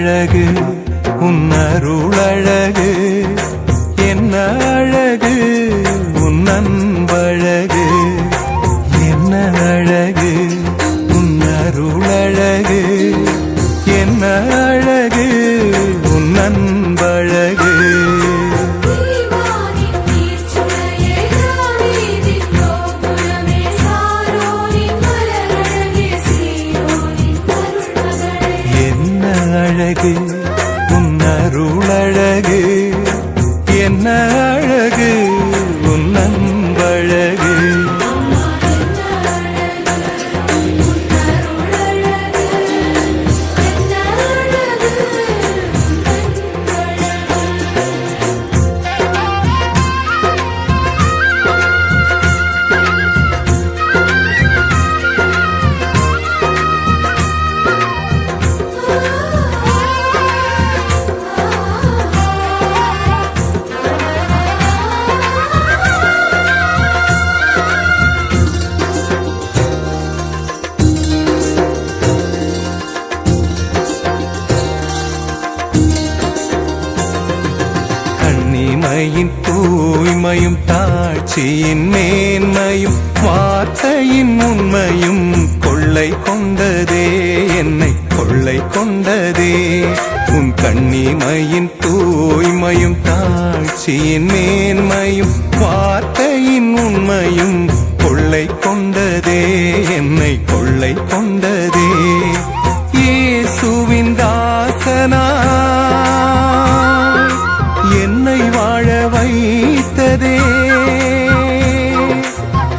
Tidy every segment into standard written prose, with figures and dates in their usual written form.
அழகு உன் அருளழகு, என்ன அழகு உன் அன்பழகு, என்ன அழகு உன் அருளழகு, என்ன அழகு உன் அன்பழகு. அழகு உன் அருளழகு, என்ன அழகு உன் அன்பழகு. கண்ணிமையின் தூய்மையும் தாட்சியின் மேன்மையும் வார்த்தையின் உண்மையும் கொள்ளை கொண்டதே, என்னை கொள்ளை கொண்டதே. உன் கண்ணிமையின் தூய்மையும் தாட்சியின் மேன்மையும் வார்த்தையின் உண்மையும் கொள்ளை கொண்டதே, என்னை கொள்ளை கொண்டதே. இயேசுவின் தாசனா என்னை வாழ வைத்ததே,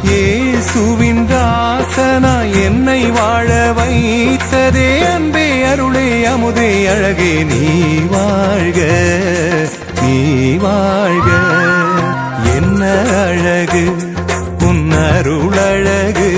இயேசுவின் தாசனா என்னை வாழ வைத்ததே. அன்பே அருளே அமுதே அழகே நீ வாழ்க, நீ வாழ்க. என்ன அழகு உன் அருளழகு,